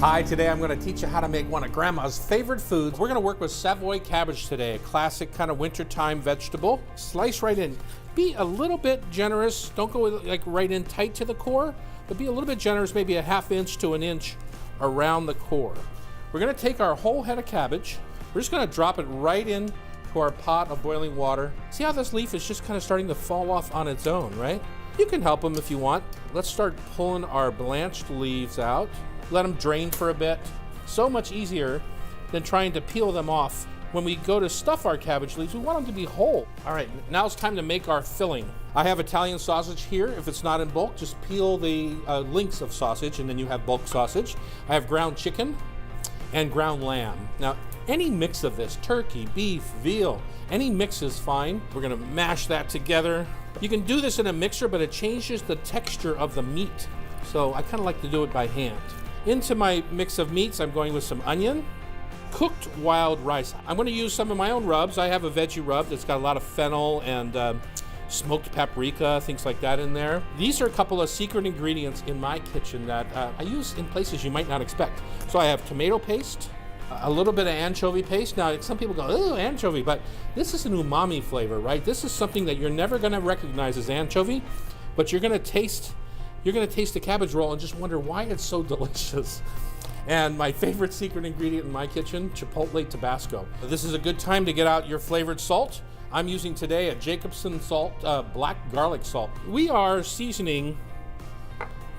Hi, today I'm going to teach you how to make one of Grandma's favorite foods. We're going to work with Savoy cabbage today, a classic kind of wintertime vegetable. Slice right in. Be a little bit generous. Don't go like right in tight to the core, but be a little bit generous, maybe a ½ inch to an inch around the core. We're going to take our whole head of cabbage. We're just going to drop it right in to our pot of boiling water. See how this leaf is just kind of starting to fall off on its own, right? You can help them if you want. Let's start pulling our blanched leaves out. Let them drain for a bit. So much easier than trying to peel them off. When we go to stuff our cabbage leaves, we want them to be whole. All right, now it's time to make our filling. I have Italian sausage here. If it's not in bulk, just peel the links of sausage and then you have bulk sausage. I have ground chicken and ground lamb. Now, any mix of this, turkey, beef, veal, any mix is fine. We're gonna mash that together. You can do this in a mixer, but it changes the texture of the meat. So I kind of like to do it by hand. Into my mix of meats, I'm going with some onion, cooked wild rice. I'm going to use some of my own rubs. I have a veggie rub that's got a lot of fennel and smoked paprika, things like that in there. These are a couple of secret ingredients in my kitchen that I use in places you might not expect. So I have tomato paste, a little bit of anchovy paste. Now, some people go, oh, anchovy, but this is an umami flavor, right? This is something that you're never going to recognize as anchovy, but you're going to taste the cabbage roll and just wonder why it's so delicious. And my favorite secret ingredient in my kitchen, Chipotle Tabasco. This is a good time to get out your flavored salt. I'm using today a Jacobson salt, black garlic salt. We are seasoning,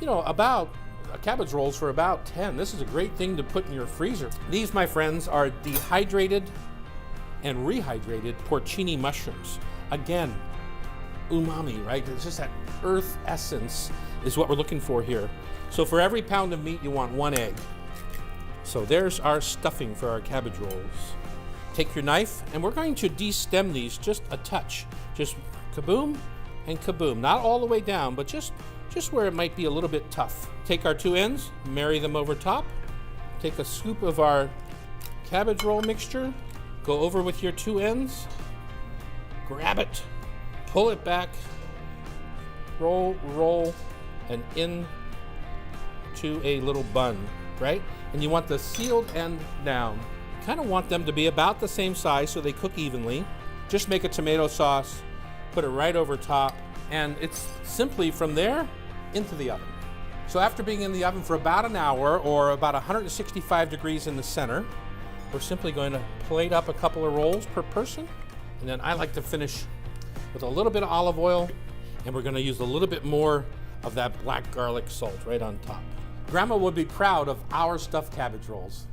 about cabbage rolls for about 10. This is a great thing to put in your freezer. These, my friends, are dehydrated and rehydrated porcini mushrooms. Again, umami, right? It's just that earth essence is what we're looking for here. So for every pound of meat, you want 1 egg. So there's our stuffing for our cabbage rolls. Take your knife, and we're going to de-stem these just a touch. Just kaboom and kaboom. Not all the way down, but just where it might be a little bit tough. Take our 2 ends, marry them over top. Take a scoop of our cabbage roll mixture, go over with your 2 ends, grab it, pull it back, roll, and in to a little bun, right? And you want the sealed end down. Kind of want them to be about the same size so they cook evenly. Just make a tomato sauce, put it right over top, and it's simply from there into the oven. So after being in the oven for about an hour or about 165 degrees in the center, we're simply going to plate up a couple of rolls per person. And then I like to finish with a little bit of olive oil, and we're going to use a little bit more of that black garlic salt right on top. Grandma would be proud of our stuffed cabbage rolls.